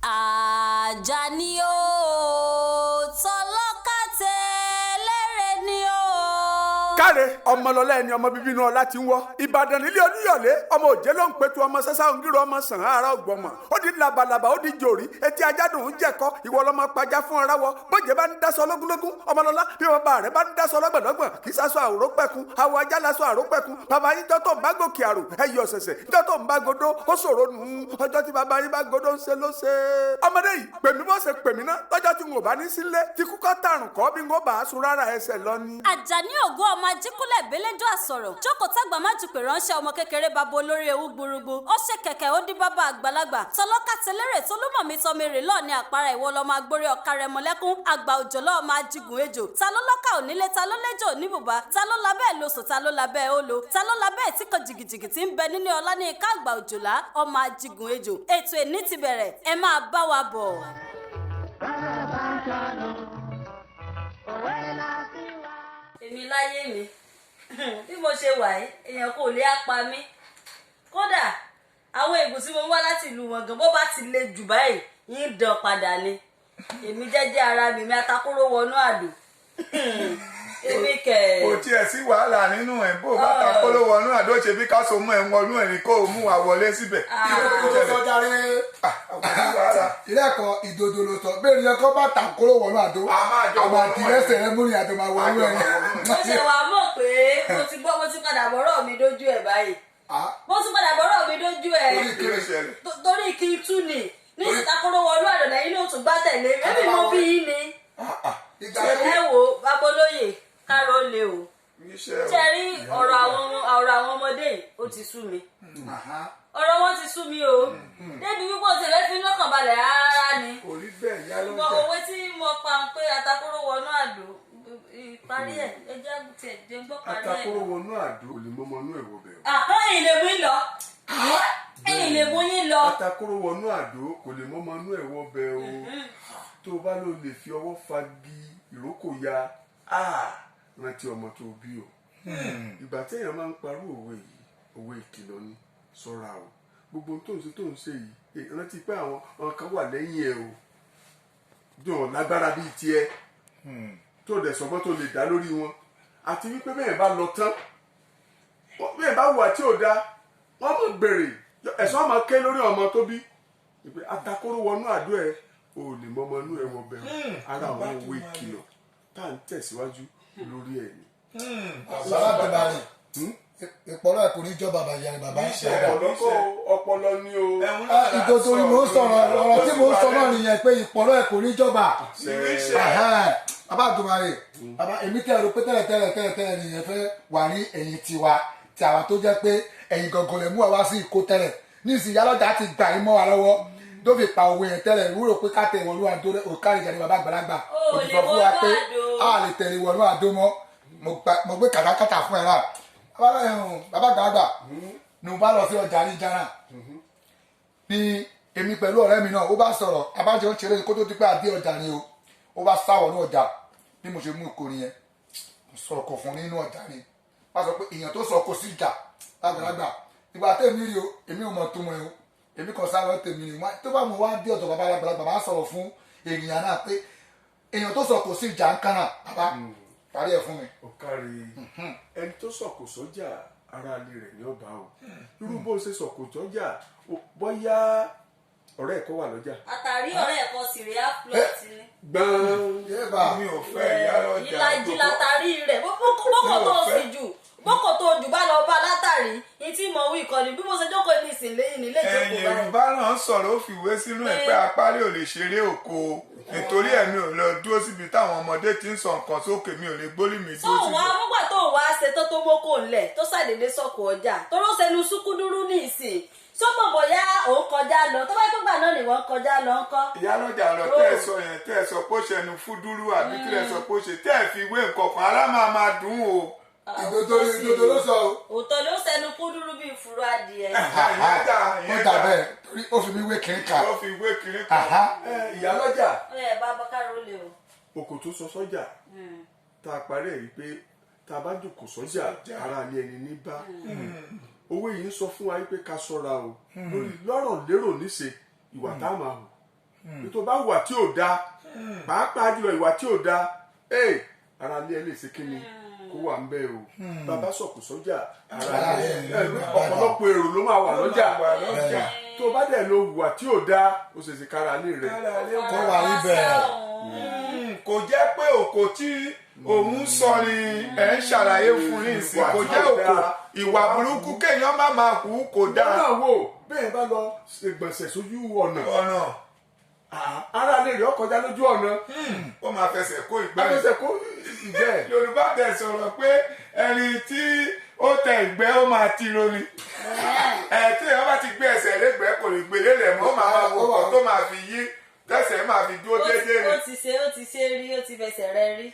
Àjàní o tọlọ́kàtẹ́ lẹ́rẹ̀ ni o. káre ọmọlọlá ẹni ọmọ bíbí inú ọlá ti ń wọ ìbàdàn nílé oníyọ̀lé ọmọ òjé ló ń pẹ̀tù ọmọ sẹ́sà òǹgírò ọmọ sàn ara ọgbọ̀mọ̀ ó di labalábá ó di jòrí etí ajádùn ń jẹ̀kọ́ ìwọ lọmọ pàjá fún ọ̀rá wọ bójé bá ń dasọ lógúnlógún ọmọlọlá bí bàbá rẹ bá ń dasọ lọ́gbọ̀nlọ́gbọ̀n kì í sasọ àrò pẹ̀kun àwọ̀ ajá lasọ àrò pẹ̀kun bàbá yín jọ́tọ̀ ń bá gòkè àrò ẹ̀yẹ ọ̀sẹ̀sẹ̀ jọ́tọ̀ ń bá godó ó ṣòro nù ọjọ́ tí bàbá yín bá godó ń ṣe ló ṣe. ọmọdé yìí pèmí bó ṣe pèmí ná lọ́jọ́ tí n ò bá ní sílé tí kúkọ́ tàrùn kọ́ bí n ò bá a sun rárá ẹsẹ̀ lọ ni. Àjàní ògo ọmọ ajíkúlẹ̀ bélédó àsọ̀rọ̀ jókòó tágbà má jù pé ránṣẹ́ ọmọ kékeré bàbá olórí ewu gbúrúgbú ó ṣe kẹ̀kẹ́ ó dín bàbá àgbàlagbà tọlọ́kàtẹ́lẹ́rẹ̀ tó lúmọ̀ mi tọ́ mi rè lọ́ọ̀ ní àpárá ìwọ lọ́mọ agbórí ọ̀ka rẹ̀ mọ́lẹ́kún àgbà òjò lọ́ọ̀ máa jigun ejò ta ló lọ́kà onílé ta ló lẹ́jọ́ ní bùbá ta ló labẹ́ ẹ̀ lóṣù ta ló labẹ́ ẹ̀ ó lo ta ló labẹ́ ẹ̀ tí kò jìgìjìgì tí ń bẹ nílé ọlá ní ika àgbà òjòlá ọmọ ajigun ejò ètò ẹni ti bẹ̀rẹ̀ ẹ máa bá wa bọ̀. èmi láyé mi bí mo ṣe wà yìí èèyàn kò lè apá mi kódà àwọn ègùn tí mo wá láti ìlú wọn gan bó bá ti le jù báyìí yín dán padà ni èmi jẹ́jẹ́ ara mi atakóró wọnú àdó èmi kẹ̀. kò tiẹ̀ sí wàhálà nínú ẹ̀ bó bá takóró wọnú àdó ṣe bí káṣọ mú ẹ̀ wọnú ẹ̀ ní kó o mú wa wọlé síbẹ̀. ilé ẹ̀kọ́ ìdodo ló sọ bẹ́ẹ̀ ni ẹ̀kọ́ bá takóró wọnú àdó àmọ́ àdìrẹ́sẹ̀ rẹ múrin àdó máa wọnú ẹ̀. mo ṣe wàá mọ̀ pé mo ti padà bọ́rọ̀ mi dójú ẹ̀ báyìí mo ti padà bọ́rọ̀ mi dójú ẹ̀ torí kí n tú ni ní ìtakóró wọnú àdó lẹ́yìn ló tún gbá tẹ̀lé ẹbí mo bí yín ni ẹ wo babolóye káró lé o ṣe rí ọ̀rọ̀ àwọn ọmọdé ó ti sú mi ọ̀rọ̀ wọn ti sú mi o débi wípé o tẹ̀lé fi lọ́kàn balẹ̀ rárá ni òwe tí mo pa ń pé atakóró wọnú àdó ìparí ẹ̀ ẹjẹ́ tiẹ̀ jẹ́ ń gbọ́ parí ẹ̀. atakóró wọnú àdó ò lè mọ́mọ́ inú ẹ̀wọ̀ bẹ̀rẹ̀. ẹ̀yin lè mú yín lọ ẹ̀yin lè mú yín lọ. atakóró wọnú àdó kò lè mọ́mọ́ inú ẹ̀wọ̀ bẹ̀rẹ̀ o tó o bá lò lè fi ọwọ́ fagi ìrókò ya rántí ọmọ tó o bí o ìgbà téèyàn máa ń parú òwe yìí òwe ìkìlọ̀ ni ṣọ́ra o gbogbo tó ń ṣe yìí rántí pé àwọn kan wà lẹ́yìn ẹ̀ o dùn lágbára bíi tiẹ̀ tó dẹ̀ sọ́gbọ́n tó lè dá lórí wọn àti wípé bẹ́ẹ̀ bá lọ tán bẹ́ẹ̀ bá wà tí ò dá wọ́n mọ̀ bèrè ẹ̀sán máa ké lórí ọmọ tó bí ìpè atakóró wọnú àdó ẹ̀ o lè mọ́mọ́ inú ẹ̀wọ̀n bẹ̀rù ara àwọn òwe ìkìlọ̀ tá à ń tẹ̀síwájú lórí ẹ̀ ni. bàbá bàbá rẹ̀ ìpọ̀lọ́ ẹ̀kọ́ ní ìjọba bàbá yẹn bàbá ń ṣe ọpọlọ ni o. ìdodo ni mò ń sọ̀rọ̀ ọ̀rọ̀ tí mò ń sọ náà nìyẹn pé ìpọ̀lọ́ ẹ̀kọ́ ní ìjọba bàbá àdùnmá rẹ̀ bàbá èmi tẹ̀ rò pé tẹ́lẹ̀ nìyẹn fẹ́ wà ní ẹ̀yìn tiwa tí àwọn tó jẹ́ pé ẹ̀yìn gangan lẹ̀ mú wa wá sí ìkó tẹ́lẹ̀ ní ìsìn yálọ́jà ti gbà yín mọ́ wa lọ́wọ́ tó fi pa òwe yẹn tẹ́lẹ̀ ìwúrò pé ká tẹ̀ ìwọ̀lú àdó òkàrí ìjà ní bàbá àgbàlagbà òtítọ́ fún wa pé a lè tẹ̀lé ìwọ̀lú àdó mọ́ mo gbé kàtàkàtà fún ẹ̀ náà bàbá àgbàlagbà ni mo bá lọ sí ọjà ní Ìjànà ní èmi pẹ̀lú ọ̀rẹ́ mi náà ó bá sọ̀rọ̀ abájọ ń ṣeré kó tó di pé àdé ọjà ni o ó bá sáwọ̀ ní ọjà bí mo ṣe mú ìkórè yẹn mo sọ̀rọ̀ kò fún nínú ọjà ni wọ́n sọ pé èèyàn tó sọ kò sí ìjà àgbàlagbà ìgbà tẹ̀mí rí o èmi ò mọ̀ tó mọ̀ ẹ́ o èmi kan sáré tèmi ni tó bá mo wá dé ọ̀dọ̀ bàbá àgbàlagbà máa sọ̀rọ̀ fún èèyàn náà pé èèyàn tó sọ kò sí ìjà ń kánà bàbá parí ẹ̀ fún mi. ó kárí ẹni tó sọ kò sọ́jà ara ilé rẹ̀ ní ọba o irú bó ṣe sọ kò sọ́jà bóyá ọ̀rẹ́ ẹ̀kọ́ wà lọ́jà. àtàrí ọ̀rẹ́ ẹ̀kọ́ sì rí ápùlọ̀tì ni. gbọ́n mi ò fẹ́ ìyá lọ́jà. ìlàjì látàrí rẹ̀ bókò tó sì jù bókò tó jù bá lọ bá látàrí ìtì mọ̀ wí ìkọ́ni bí mo ṣe jókòó ní ìsìn lẹ́yìn nílé ìjókòó báyìí. Yorùbá náà sọ̀rọ̀ ó fìwé sínú ẹ̀ pé apárí ò lè ṣeré òko nítorí ẹ̀mí ò lọ dúró síbi táwọn ọmọdé ti ń sọ nǹkan sókè mi ò lè gbólì mi dúró síbi. sóhun amúgbà tó wá ṣe tó mọ́kò ńlẹ̀ tó ṣàdédé sọ̀kò ọjà tó rọ́ sẹ́nu súkúdúrú ní ìsìn sọ́mọ̀ bóyá òun kọjá lọ tó bá tó gbà náà ni wọ́n kọjá lọ ńkọ́. ìyálọ́jà lọ tẹ́ ẹ sọ yẹn tẹ́ ẹ sọ pé ó ṣẹnu fúdúrú àbí kí ẹ sọ pé ó ṣe tẹ́ ẹ fi wé nǹkan kan ará máa dùn o. ìdodo ló sọ o. òótọ́ ló sẹnu fúdúrú bíi furu adìẹ. ó dà bẹ́ẹ̀ torí ó fi mi wé kiri kan. ó fi wé kiri kan. ìyálọ́jà. bàbá ká òkò tó sọ sọ́jà tá a parí ẹ̀ rí pé tá a bá jòkó sọ́jà ara ní ẹni ní bá owó yìí ń sọ fún wa pé ká ṣọ́ra o lórí lọ́rọ̀ lérò níṣe ìwà tá a máa hù nítorí bá wà tí ò dáa pàápàá jùlọ ìwà tí ò dáa ara ní ẹ lè ṣe kí ni kó wà ń bẹ o bàbá sọ̀kò sọ́jà ara ní ọ̀pọ̀lọpọ̀ èrò ló máa wà lọ́jà tó bá dẹ̀ lo ìwà tí ò dáa ó ṣe ṣe kára ní rẹ̀ kó wà níbẹ̀. kò jẹ́ pé òkò tí òun sọ ni ẹ̀ ń ṣàlàyé fún ní ìsìn kò jẹ́ òkò ìwà burúkú kéèyàn má máa hù kò dáa. náà wò bẹ́ẹ̀ bá lọ ṣègbọ̀nsẹ̀ sójú ọ̀nà ara lè rí ọkọjá lójú ọ̀nà ó máa fẹsẹ̀ kó ìgbẹ́. fẹsẹ̀ kó ìgbẹ́. Yorùbá tẹ̀ sọ̀rọ̀ pé ẹni tí ó tẹ ìgbẹ́ ó máa tiro ni tí èèyàn bá ti gbé ẹsẹ̀ lẹ́gbẹ̀ẹ́ kò lè gbélé rẹ̀ mọ́ ó máa wo ọkọ̀ tó máa fi yí tẹ̀sẹ̀ máa fi dúró déédéé ni. ó ti ṣe rí ó ti fẹsẹ̀ rẹ rí.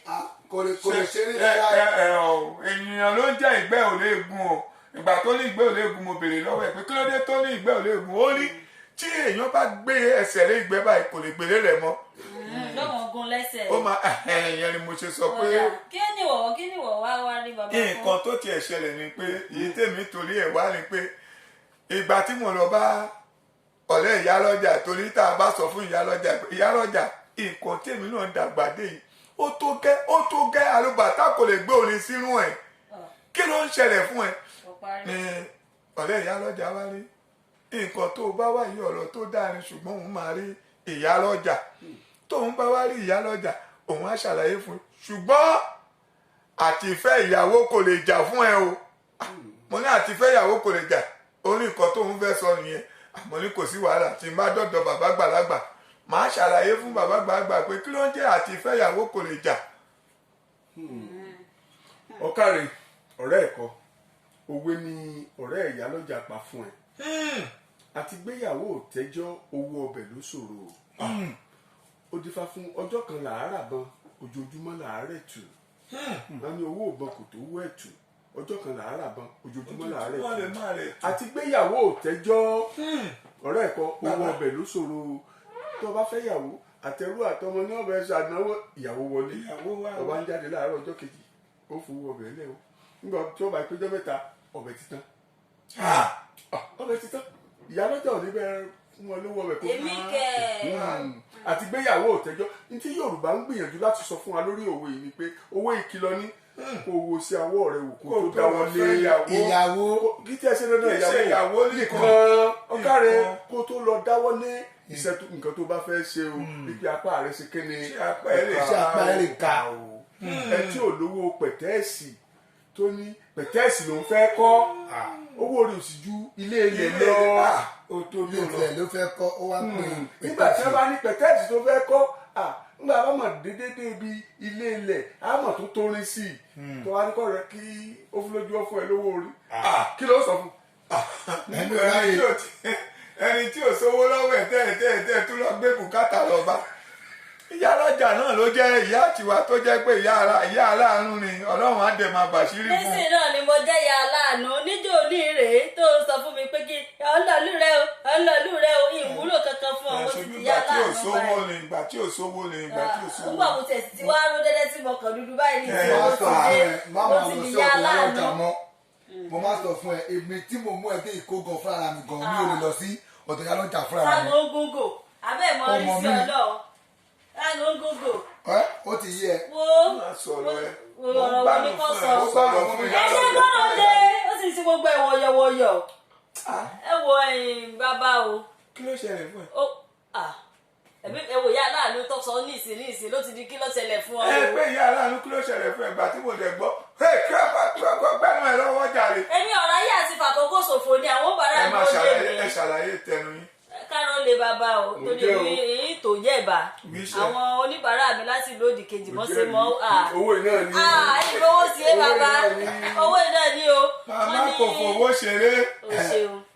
kò lè ṣe rí dáadáa. ènìyàn ló ń jẹ́ ìgbẹ́ ò lè gun o ìgbà tó ní ìgbẹ́ ò lè gun mo béèrè lọ́wọ́ ẹ̀ pé kí ló dé tó ní ìgbẹ́ ò lè gun ó ní tí èèyàn bá gbé ẹsẹ̀ lé ìgbẹ́ báyìí kò lè gbélé rẹ̀ mọ́. lọ́wọ́ gun lẹ́sẹ̀. ó máa ẹ̀yẹn ni mo ṣe sọ pé. kí ni wọ̀ wá rí bàbá fún. nǹkan tó tiẹ̀ ṣẹlẹ̀ ni pé èyí tèmi torí ẹ̀ wá ni pé ìgbà tí mo lọ bá ọ̀rẹ́ ìyálọ́jà torí tá a bá sọ fún ìyálọ́jà pé ìyálọ́jà nǹkan tèmi náà dàgbà dé yìí ó tó gẹ́ alùbàtà kò lè gbé orin sínú ẹ̀ kí ló ń ṣẹlẹ̀ fún ẹ ni ọ̀rẹ́ ìyálọ́jà wá rí nǹkan tó bá wà yí ọ̀rọ̀ tó dáa ni ṣùgbọ́n òun máa rí ìyálọ́jà tóun bá wá rí ìyálọ́jà òun á ṣàlàyé fún un ṣùgbọ́n àtìfẹ́ ìyàwó kò lè jà fún ẹ o mo ní àtìfẹ́ ìyàwó kò lè jà orí nǹkan tóun fẹ́ sọ nìyẹn àmọ́ ní kò sí wàhálà tí n bá dọ̀dọ̀ bàbá gbàlagbà màá ṣàlàyé fún bàbá gbàlagbà pé kí ló ń jẹ́ àtìfẹ́ ìyàwó kò lè jà. ọ̀kàrẹ̀ ọ̀rẹ́ ẹ̀kọ́ òwe ni ọ̀rẹ́ ìyálọ́jà pa fún ẹ àti gbéyàwó òtẹ́jọ́ owó ọbẹ̀ ló ṣòro ó dífá fún ọjọ́ kan làárà ban ojoojúmọ́ làárẹ̀ tù wọ́n ní owó òbọn kò tó wọ́ ẹ̀tù ọjọ́ kan làárà ban ojoojúmọ́ làárẹ̀ tù àti gbéyàwó òtẹ́jọ́ ọ̀rẹ́ ẹ̀kọ́ owó ọbẹ̀ ló ṣòro tó bá fẹ́ yàwó àtẹrú àtọmọ ní ọbẹ̀ ṣàdánwó ìyàwó wọlé ọba ń jáde láàárọ̀ ọjọ́ kejì ó fowó ọbẹ̀ lẹ́ o nígbà tí ó bá péjọ mẹ́ta ọbẹ̀ ti tán ọbẹ̀ ti tán ìyálọ́jà ò ní bẹ́ẹ̀ fún wọn lówó ọbẹ̀ kó èmi kẹ́ àti gbéyàwó òtẹ́jọ́ ní tí Yorùbá ń gbìyànjú láti sọ fún wa lórí òwe yìí ni pé owó ìkìlọ̀ ní kò wo sí awọ́ rẹ̀ wò kó tó dáwọ́ lé ìyàwó kí tí ẹ ṣe dandan ìyàwó nìkan ọ̀kàrẹ̀ kó tó lọ dáwọ́ lé iṣẹ́ nǹkan tó bá fẹ́ ṣe o níbi apá rẹ̀ ṣe kéne ṣé apá ẹ̀ lè ka o. ẹ tí ò lówó pẹ̀tẹ́ẹ̀sì tó ní pẹ̀tẹ́ẹ̀sì ló ń fẹ́ kọ́ owó rẹ̀ ò sì ju ilé ilẹ̀ lọ ó tó bí ilẹ̀ ló fẹ́ kọ́ ó wá pè é. nígbà tí wọ́n bá ní pẹ̀tẹ́ẹ̀sì tó fẹ́ kọ́ nígbà bá mọ̀ dédédé ibi ilé ilẹ̀ àmọ̀ tó torin sí i tó wá ní kọ́ rẹ kí ó fún lójú ọ̀fun ẹ lówó orí kí ló sọ fún. ẹni tí ò sówó lọ́wọ́ ẹ̀ tẹ́ẹ̀ tó lọ gbé bùkátà lọ bá ìyálọ́jà náà ló jẹ́ ìyá àtiwá tó jẹ́ pé ìyá aláàánú ni Ọlọ́run á dẹ̀ máa bàṣírí fún un. nísìnyí náà ni mo jẹ́ ìyá aláàánú níjó ní rèé tó sọ fún mi pé kí ọlọ́ọ̀lù rẹ o ìwúlò kankan fún ọ mo ti di ìyá aláàánú báyìí. ìgbà tí ò sówó ni ìgbà tí ò sówó. nígbà mo tẹ̀ sí wá ró dẹ́dẹ́ tí mo kàn dúdú báyìí ní ìsìn mo ti di ìyá aláàánú. mo máa sọ fún ẹ èmi tí mo mú ẹ dé ìkógan fúnra mi gan mi ò lè lọ sí ọ̀dọ̀ ìyálọ́jà fúnra mi. sáàgó gógó abẹ́ mọ́ rí sí ọlọ́ọ̀ sáàgó gógó. ó ti yé ẹ. wo sọ̀rọ̀ ẹ ọ̀rọ̀ wo ni kò sọ. fún ẹ ṣe gbọ́dọ̀ dé ó sì ṣe gbogbo ẹ̀ wọ̀yọ̀wọ̀yọ̀ ẹ wo bàbá o. kí ló ṣẹlẹ̀ fún ẹ. ẹ wò ìyá aláàánú tó sọ ní ìsìn ló ti di kí ló ṣẹlẹ̀ fún ọ. ẹ pé ìyá aláàánú kí ló ṣẹlẹ̀ fún ẹ gbà tí mo dẹ̀ gbọ́ gbẹ́nu ẹ lọ́wọ́ jàre. èmi ọ̀rọ̀ ayé àti fàkókò ṣòfò ni àwọn bàrà mi ó lè mi. ẹ ṣàlàyé tẹnu yín. kárọ̀ lè bàbá o torí èyí tó yẹ̀bà àwọn oníbàárà mi láti lòdì kejì mọ́ sí mọ́ owó náà ni ìfowó sí ẹ bàbá owó náà ni o. màmá kò fowó ṣeré.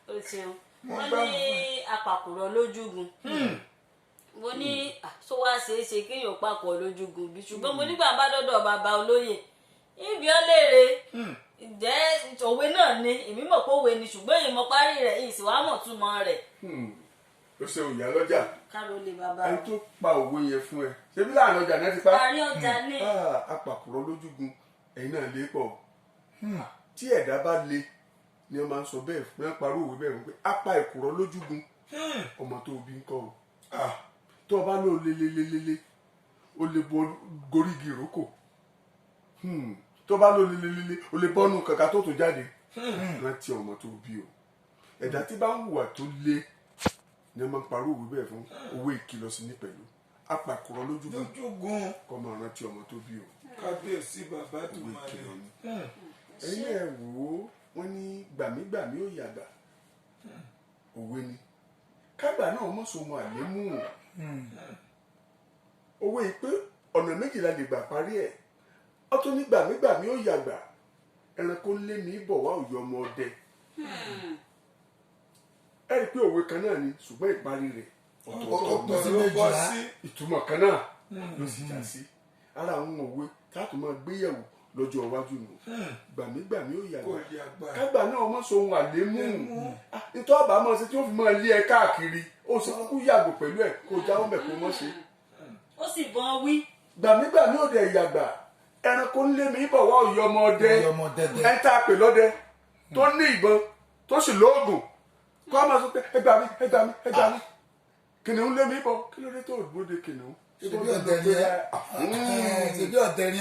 o ṣeun wọ́n ní apàkùrọ̀ lójúgun mo ní tó wá ṣeé ṣe kéèyàn papọ̀ lójúgun bí ṣùgbọ́n mo nígbà bá dọ́dọ̀ bàbá olóyè ibi ọ léèrè ǹjẹ́ òwe náà ni èmi mọ̀ pé òwe ni ṣùgbọ́n èyí mo parí rẹ̀ èyí sì wá mọ̀ túmọ̀ rẹ̀. ó ṣe òyà lọ́jà káró lè bàbá ẹni tó pa òwe yẹn fún ẹ ṣebí láàrin ọjà náà ti pa àárín ọjà ní. apàkùrọ̀ lójúgun ẹ̀yin náà lè pọ̀ tí ẹ̀dá bá le ni wọ́n máa ń sọ bẹ́ẹ̀ fún ẹ parọ́ òwe bẹ́ẹ̀ wípé apá ìkùrọ̀ lójúgun ọmọ tó bí ń kọ́ o tó o bá lò lélelélele o lè bọ gorígi ìrókò tó o bá lò lélelélele o lè bọ́nu kàkà tó tó jáde rántí ọmọ tó bí o ẹ̀dá tí bá ń hùwà tó le ni wọ́n máa ń parọ́ òwe bẹ́ẹ̀ fún owó ìkìlọ̀ sí ní pẹ̀lú apá ìkùrọ̀ lójúgun kọ́ máa rántí ọmọ tó bí o kábíyèsí bàbá tó owó máa ìkìlọ̀ lè. ni ẹ̀yin ẹ̀ wò ó wọ́n ní gbàmígbàmí ó yàgbà òwe ni kágbà náà mọ̀ sọmọ àlémù owó yìí pé ọ̀nà méjìlá lè gbà parí ẹ̀ ó tún ní gbàmígbàmí ó yàgbà ẹranko lé ní bọ̀ wá òye ọmọ ọdẹ ẹ rí i pé òwe kan náà ni ṣùgbọ́n ìparí rẹ̀ ọ̀tọ̀ọ̀tọ̀ sí méjìlá ìtumọ̀ kan náà ló sì já sí ara àwọn òwe táàtò máa gbéyẹ̀wò lọ́jọ́ iwájú nù gbàmígbàmí ó yàgbà kágbà náà mọ̀ sọ ohun àlémù nítorí ọba máa ṣe tí ó fi máa lé ẹ káàkiri ó sì kúkú yàgò pẹ̀lú ẹ kó jáwọ́ mẹ́ kó mọ̀ ṣe. ó sì bọ́n wí. gbàmígbàmí ó dẹ̀ yàgbà ẹranko ń lé mi bọ̀ wá òye ọmọ ọdẹ ẹ tá a pè lọ́dẹ tó ní ìbọn tó sì lóògùn kó a máa sọ pé ẹ gbà mí ẹ gbà mí ẹ gbà mí kìnìún lé mi bọ̀ kí ló dé tó òdúgbòde kìnìún. ṣebí ọ̀dẹ̀ ni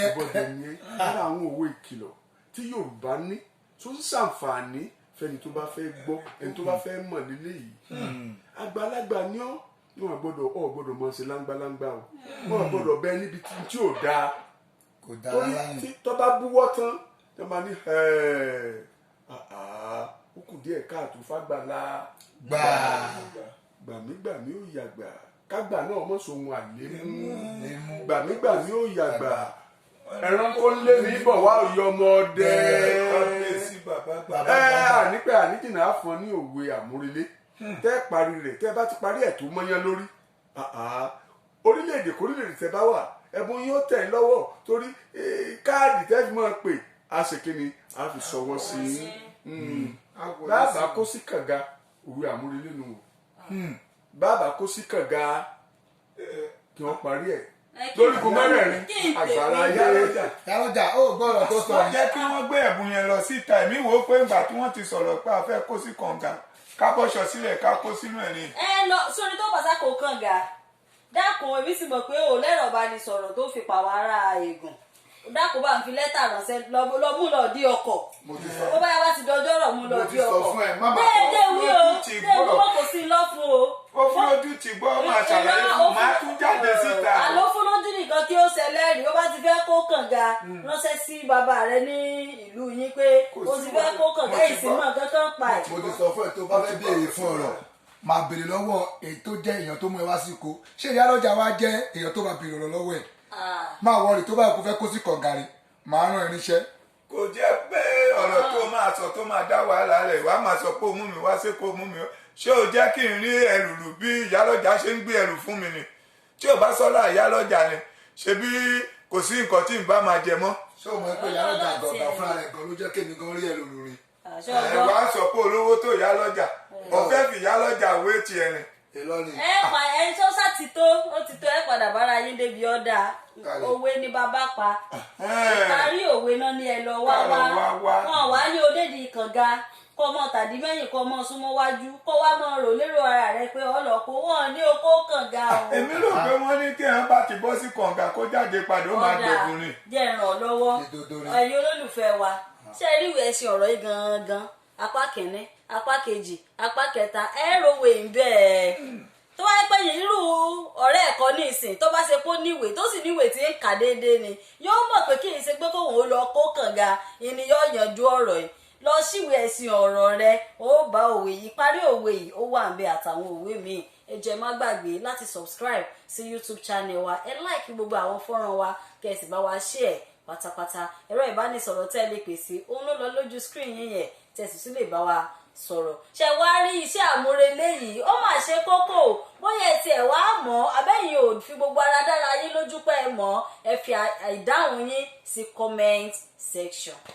ẹ ìbọ̀dẹ̀ ni ẹ lára àwọn òwe ìkìlọ̀ tí Yorùbá ní tó ń ṣàǹfààní fẹ́ni tó bá fẹ́ gbọ́ ẹni tó bá fẹ́ mọ̀ nílé yìí àgbàlagbà ni ọ́ wọn gbọ́dọ̀ mọ̀ ṣe láńgbáláńgbá o wọn gbọ́dọ̀ bẹ níbi tí ò dáa kò dáa torí láyìn. tí tọ́ bá búwọ́ tán ẹ máa ní ó kù díẹ̀ káàtó fágbàlá gbàmígbàmí ó yàgbà kágbà náà mọ̀ sóhun àlémú gbàmígbàmí ó yàgbà ẹranko lé ní bọ̀ wá òye ọmọ ọdẹ ànípẹ́ àníjìnà àfọn ní òwe àmúrelé tẹ́ parí rẹ̀ tẹ́ bá ti parí ẹ̀ tó mọ́yán lórí orílẹ̀-èdè kórílẹ̀-èdè tẹ́ bá wà ẹ̀bùn yóò tẹ̀ lọ́wọ́ torí káàdì tẹ́ fi máa pè á ṣe kí ni á fi ṣọwọ́ sí i bàbá kó sí kànga òwe àmúrelé nù bàbá kó sí kànga kí wọ́n parí ẹ̀ lórí kò mẹ́rẹ̀ẹ̀rin àgbàrá yálọ́jà ó gbọ́dọ̀ tó sọ wọ́n jẹ́ kí wọ́n gbé ẹ̀bùn yẹn lọ síta èmi wò ó pé ìgbà tí wọ́n ti sọ̀rọ̀ pé a fẹ́ kó sí kànga ká bọ́ṣọ sílẹ̀ ká kó sínú ẹ̀ ni. ẹ lọ sórí tó bàtà kò kànga dákun èmi sì mọ̀ pé ò lẹ́rọ̀ bá ní sọ̀rọ̀ tó fi pàwọ́ ara ègùn dákun bá ń fi lẹ́tà ránṣẹ́ lọ mú lọ dí ọkọ̀ ó bá yà bá ti dọjọ́ rọ̀ mú lọ dí ọkọ̀ déédéé wí o déédéé wọ́n kò sí lọ́ fún o. ó fún lójú ti gbọ́ máa ṣàlàyé fún máa tún jáde síta. àlọ́ fún lójú nìkan kí ó ṣẹlẹ́rìí ó bá ti fẹ́ kó kànga ránṣẹ́ sí bàbá rẹ ní ìlú yín pé ó ti fẹ́ kó kànga ìsìnmọ̀ kankan pa ẹ̀. mo ti sọ fún ẹ tó bá fẹ́ béèrè fún ọ̀rọ̀ máa béèrè lọ́wọ́ èyí tó jẹ́ èèyàn tó mú ẹ wá sí ko ṣé ìyálọ́jà wa jẹ́ èèyàn tó bá béèrè ọ̀rọ̀ lọ́wọ́ ẹ̀ máa wọrí tó bá kó fẹ́ kó sí kànga rẹ̀ máa rán ẹ níṣẹ́. kò jẹ́ pé ọ̀rọ̀ tó máa sọ tó máa dá wàhálà rẹ̀ wá máa sọ pé ó mú mi wá sí kó mú mi ṣé o jẹ́ kí n rí ẹrù lù bí ìyálọ́jà ṣe ń gbé ẹrù fún mi ni tí ò bá sọ́lá ìyálọ́jà ni ṣebí kò sí nǹkan tí n bá máa jẹ mọ́. ṣé o mọ̀ pé ìyálọ́jà àgbàgbà fúnra rẹ̀ gan ló jẹ́ kémi gan rí ẹrù lórí. ẹ wá sọ pé olówó tó ìyálọ́jà ọ̀fẹ́ fi ìyálọ́jà wé tiẹ̀ rìn. ẹ tó sá ti tó ó ti tó ẹ padà bára yín débi ọ̀dà òwe ni bàbá pa ìparí òwe náà ni ẹ lọ wá wọn wá ní odédi kànga kọ mọ tàbí mẹ́yìn kọ mọ súnmọ́ wájú kọ wá mọ rò lérò ara rẹ pé ọlọpọ wọn ní okó kànga o. èmi rò pé wọ́n ní tí ẹ bá ti bọ́ sí kànga kó jáde padà ó máa dògùn ni. jẹ́ ràn ọ́ lọ́wọ́ ẹ̀yin olólùfẹ́ wa ṣé ẹ rí ìwé ẹ̀sìn ọ̀rọ̀ yìí gangan apá kìíní apá kejì apá kẹta ẹ ròwé ń bẹ́ẹ̀ tó bá yẹ pé irú ọ̀rẹ́ ẹ̀kọ́ ní ìsìn tó bá ṣe pé níwèé tó sì níwèé tí ń kà déédéé ni yóò mọ̀ pé kí n ṣe pé kóun ó lọ kó kànga ìní yóò yanjú ọ̀rọ̀ yìí lọ síwèé ẹ̀sìn ọ̀rọ̀ rẹ ó bá òwe yìí parí òwe yìí ó wà ń bẹ àtàwọn òwe míì ẹ jọ̀ọ́ má gbàgbé láti subscribe sí YouTube channel wa ẹ like gbogbo àwọn fọ́nrán wa kẹ́ ẹ sì bá wa share pátápátá ẹ̀rọ ìbánisọ̀rọ̀ tẹ́ ẹ lè pèsè òun ló lọ lójú screen yín yẹn tẹ́ sì tún lè bá wa sọ̀rọ̀ ṣe wá rí iṣẹ́ àmúrelé yìí ó mà ṣe kókó bóyá ẹ tiẹ̀ wá mọ̀ abẹ́yìn ò fi gbogbo ara dára yín lójú pé ẹ mọ̀ ẹ fi ìdáhùn yín sí comment section.